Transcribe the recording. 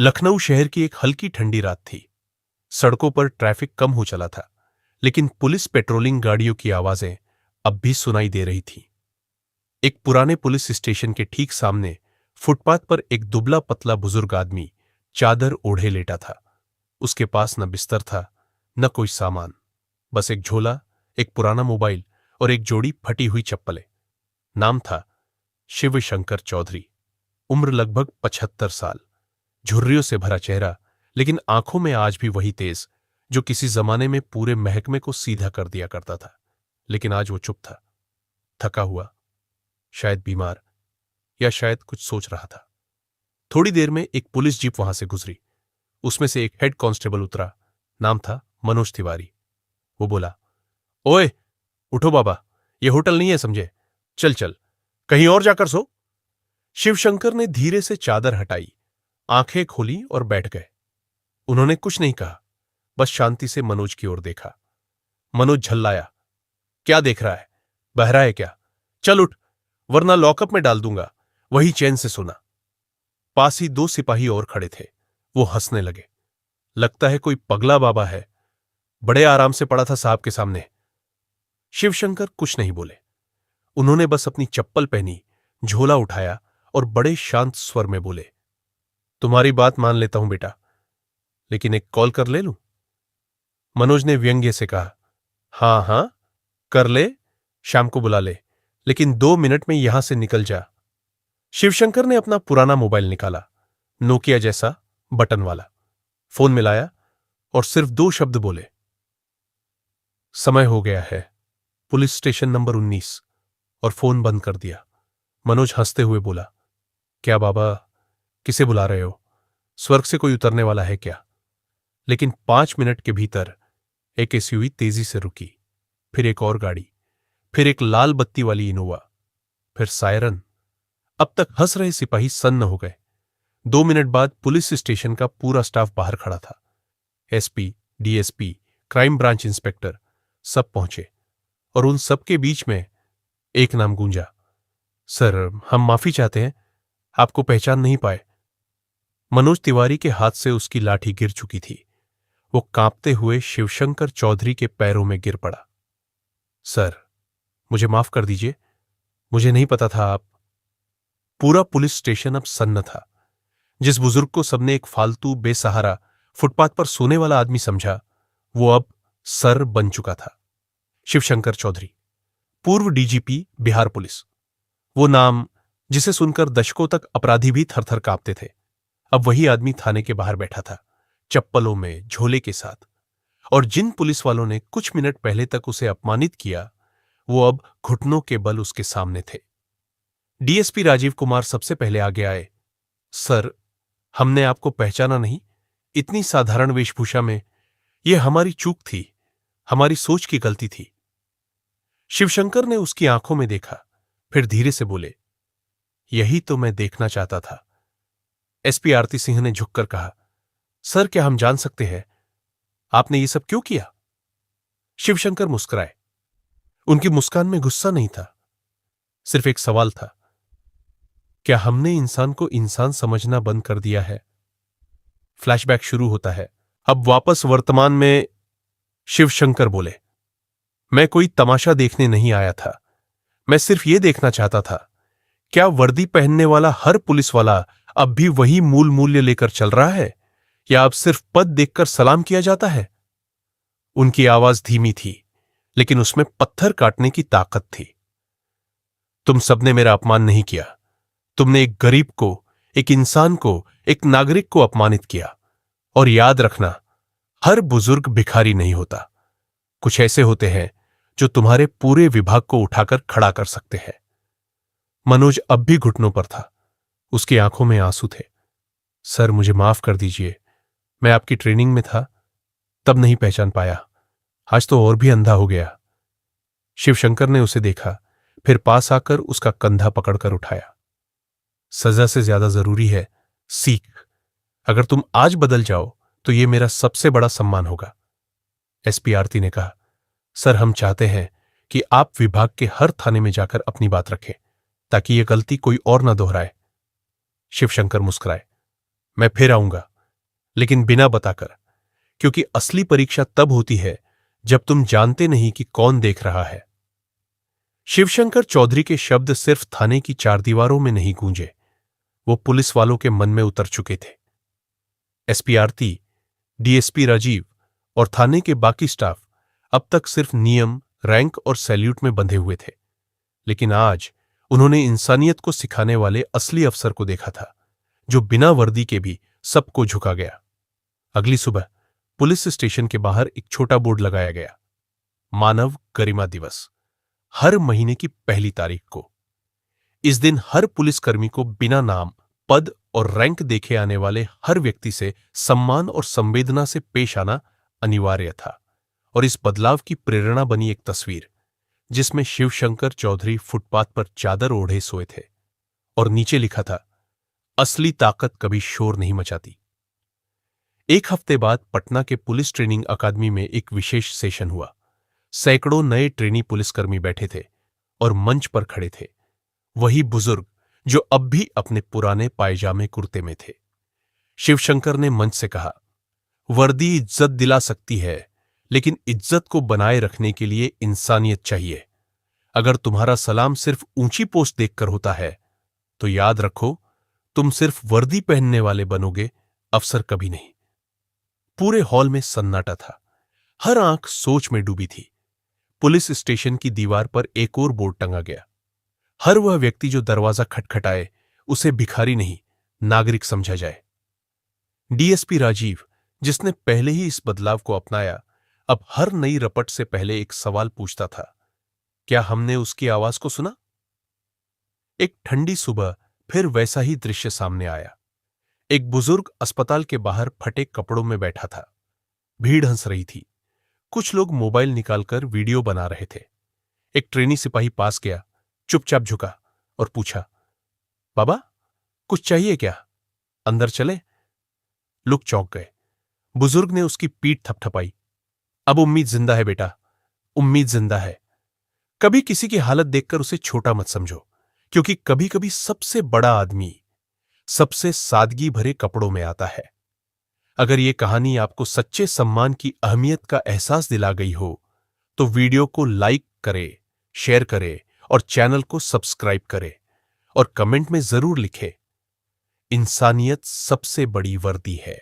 लखनऊ शहर की एक हल्की ठंडी रात थी। सड़कों पर ट्रैफिक कम हो चला था, लेकिन पुलिस पेट्रोलिंग गाड़ियों की आवाजें अब भी सुनाई दे रही थीं। एक पुराने पुलिस स्टेशन के ठीक सामने फुटपाथ पर एक दुबला पतला बुजुर्ग आदमी चादर ओढ़े लेटा था। उसके पास न बिस्तर था, न कोई सामान, बस एक झोला, एक पुराना मोबाइल और एक जोड़ी फटी हुई चप्पलें। नाम था शिवशंकर चौधरी। उम्र लगभग 75 साल। झुर्रियों से भरा चेहरा, लेकिन आंखों में आज भी वही तेज जो किसी जमाने में पूरे महकमे को सीधा कर दिया करता था। लेकिन आज वो चुप था, थका हुआ, शायद बीमार, या शायद कुछ सोच रहा था। थोड़ी देर में एक पुलिस जीप वहां से गुजरी। उसमें से एक हेड कांस्टेबल उतरा। नाम था मनोज तिवारी। वो बोला, ओए उठो बाबा, ये होटल नहीं है समझे। चल चल, कहीं और जाकर सो। शिवशंकर ने धीरे से चादर हटाई, आंखें खोली और बैठ गए। उन्होंने कुछ नहीं कहा, बस शांति से मनोज की ओर देखा। मनोज झल्लाया, क्या देख रहा है, बहरा है क्या? चल उठ, वरना लॉकअप में डाल दूंगा। वही चैन से सुना। पास ही 2 सिपाही और खड़े थे। वो हंसने लगे। लगता है कोई पगला बाबा है, बड़े आराम से पड़ा था साहब के सामने। शिवशंकर कुछ नहीं बोले। उन्होंने बस अपनी चप्पल पहनी, झोला उठाया और बड़े शांत स्वर में बोले, तुम्हारी बात मान लेता हूं बेटा, लेकिन एक कॉल कर ले लूं? मनोज ने व्यंग्य से कहा, हां हां कर ले, शाम को बुला ले, लेकिन 2 मिनट में यहां से निकल जा। शिवशंकर ने अपना पुराना मोबाइल निकाला, नोकिया जैसा, बटन वाला। फोन मिलाया और सिर्फ 2 शब्द बोले, समय हो गया है, पुलिस स्टेशन नंबर 19, और फोन बंद कर दिया। मनोज हंसते हुए बोला, क्या बाबा, किसे बुला रहे हो? स्वर्ग से कोई उतरने वाला है क्या? लेकिन 5 मिनट के भीतर एक एसयूवी तेजी से रुकी, फिर एक और गाड़ी, फिर एक लाल बत्ती वाली इनोवा, फिर सायरन। अब तक हंस रहे सिपाही सन्न हो गए। 2 मिनट बाद पुलिस स्टेशन का पूरा स्टाफ बाहर खड़ा था। SP, DSP, crime branch inspector सब पहुंचे, और उन सबके बीच में एक नाम गूंजा, सर हम माफी चाहते हैं, आपको पहचान नहीं पाए। मनोज तिवारी के हाथ से उसकी लाठी गिर चुकी थी। वो कांपते हुए शिवशंकर चौधरी के पैरों में गिर पड़ा। सर, मुझे माफ कर दीजिए, मुझे नहीं पता था आप। पूरा पुलिस स्टेशन अब सन्न था। जिस बुजुर्ग को सबने एक फालतू, बेसहारा, फुटपाथ पर सोने वाला आदमी समझा, वो अब सर बन चुका था। शिवशंकर चौधरी, पूर्व डीजीपी, बिहार पुलिस। वो नाम जिसे सुनकर दशकों तक अपराधी भी थरथर कांपते थे। अब वही आदमी थाने के बाहर बैठा था, चप्पलों में, झोले के साथ। और जिन पुलिस वालों ने कुछ मिनट पहले तक उसे अपमानित किया, वो अब घुटनों के बल उसके सामने थे। डीएसपी राजीव कुमार सबसे पहले आगे आए। सर, हमने आपको पहचाना नहीं, इतनी साधारण वेशभूषा में। यह हमारी चूक थी, हमारी सोच की गलती थी। शिवशंकर ने उसकी आंखों में देखा, फिर धीरे से बोले, यही तो मैं देखना चाहता था। एसपी आरती सिंह ने झुककर कहा, सर क्या हम जान सकते हैं आपने ये सब क्यों किया? शिवशंकर मुस्कुराए। उनकी मुस्कान में गुस्सा नहीं था, सिर्फ एक सवाल था, क्या हमने इंसान को इंसान समझना बंद कर दिया है? फ्लैशबैक शुरू होता है। अब वापस वर्तमान में। शिवशंकर बोले, मैं कोई तमाशा देखने नहीं आया था, मैं सिर्फ ये देखना चाहता था, क्या वर्दी पहनने वाला हर पुलिस वाला अब भी वही मूल मूल्य लेकर चल रहा है, या अब सिर्फ पद देखकर सलाम किया जाता है? उनकी आवाज धीमी थी, लेकिन उसमें पत्थर काटने की ताकत थी। तुम सबने मेरा अपमान नहीं किया, तुमने एक गरीब को, एक इंसान को, एक नागरिक को अपमानित किया। और याद रखना, हर बुजुर्ग भिखारी नहीं होता। कुछ ऐसे होते हैं जो तुम्हारे पूरे विभाग को उठाकर खड़ा कर सकते हैं। मनोज अब भी घुटनों पर था, उसकी आंखों में आंसू थे। सर मुझे माफ कर दीजिए, मैं आपकी ट्रेनिंग में था, तब नहीं पहचान पाया, आज तो और भी अंधा हो गया। शिवशंकर ने उसे देखा, फिर पास आकर उसका कंधा पकड़कर उठाया। सजा से ज्यादा जरूरी है सीख। अगर तुम आज बदल जाओ तो यह मेरा सबसे बड़ा सम्मान होगा। एसपी आरती ने कहा, सर हम चाहते हैं कि आप विभाग के हर थाने में जाकर अपनी बात रखें, ताकि यह गलती कोई और न दोहराए। शिवशंकर मुस्कुराए, मैं फिर आऊंगा, लेकिन बिना बताकर, क्योंकि असली परीक्षा तब होती है जब तुम जानते नहीं कि कौन देख रहा है। शिवशंकर चौधरी के शब्द सिर्फ थाने की चार दीवारों में नहीं गूंजे, वो पुलिस वालों के मन में उतर चुके थे। एसपी आरती, डीएसपी राजीव और थाने के बाकी स्टाफ अब तक सिर्फ नियम, रैंक और सैल्यूट में बंधे हुए थे, लेकिन आज उन्होंने इंसानियत को सिखाने वाले असली अफसर को देखा था, जो बिना वर्दी के भी सबको झुका गया। अगली सुबह पुलिस स्टेशन के बाहर एक छोटा बोर्ड लगाया गया, मानव गरिमा दिवस, हर महीने की पहली तारीख को। इस दिन हर पुलिसकर्मी को बिना नाम, पद और रैंक देखे आने वाले हर व्यक्ति से सम्मान और संवेदना से पेश आना अनिवार्य था। और इस बदलाव की प्रेरणा बनी एक तस्वीर, जिसमें शिवशंकर चौधरी फुटपाथ पर चादर ओढ़े सोए थे और नीचे लिखा था, असली ताकत कभी शोर नहीं मचाती। एक हफ्ते बाद पटना के पुलिस ट्रेनिंग अकादमी में एक विशेष सेशन हुआ। सैकड़ों नए ट्रेनी पुलिसकर्मी बैठे थे और मंच पर खड़े थे वही बुजुर्ग जो अब भी अपने पुराने पायजामे कुर्ते में थे। शिवशंकर ने मंच से कहा, वर्दी इज्जत दिला सकती है, लेकिन इज्जत को बनाए रखने के लिए इंसानियत चाहिए। अगर तुम्हारा सलाम सिर्फ ऊंची पोस्ट देखकर होता है, तो याद रखो, तुम सिर्फ वर्दी पहनने वाले बनोगे, अफसर कभी नहीं। पूरे हॉल में सन्नाटा था, हर आंख सोच में डूबी थी। पुलिस स्टेशन की दीवार पर एक और बोर्ड टंगा गया, हर वह व्यक्ति जो दरवाजा खटखटाए उसे भिखारी नहीं, नागरिक समझा जाए। डीएसपी राजीव, जिसने पहले ही इस बदलाव को अपनाया, अब हर नई रपट से पहले एक सवाल पूछता था, क्या हमने उसकी आवाज को सुना? एक ठंडी सुबह फिर वैसा ही दृश्य सामने आया। एक बुजुर्ग अस्पताल के बाहर फटे कपड़ों में बैठा था। भीड़ हंस रही थी, कुछ लोग मोबाइल निकालकर वीडियो बना रहे थे। एक ट्रेनी सिपाही पास गया, चुपचाप झुका और पूछा, बाबा, कुछ चाहिए क्या? अंदर चले? लोग चौंक गए। बुजुर्ग ने उसकी पीठ थपथपाई। अब उम्मीद जिंदा है बेटा, उम्मीद जिंदा है। कभी किसी की हालत देखकर उसे छोटा मत समझो, क्योंकि कभी कभी सबसे बड़ा आदमी सबसे सादगी भरे कपड़ों में आता है। अगर ये कहानी आपको सच्चे सम्मान की अहमियत का एहसास दिला गई हो, तो वीडियो को लाइक करें, शेयर करें और चैनल को सब्सक्राइब करें और कमेंट में जरूर लिखें, इंसानियत सबसे बड़ी वर्दी है।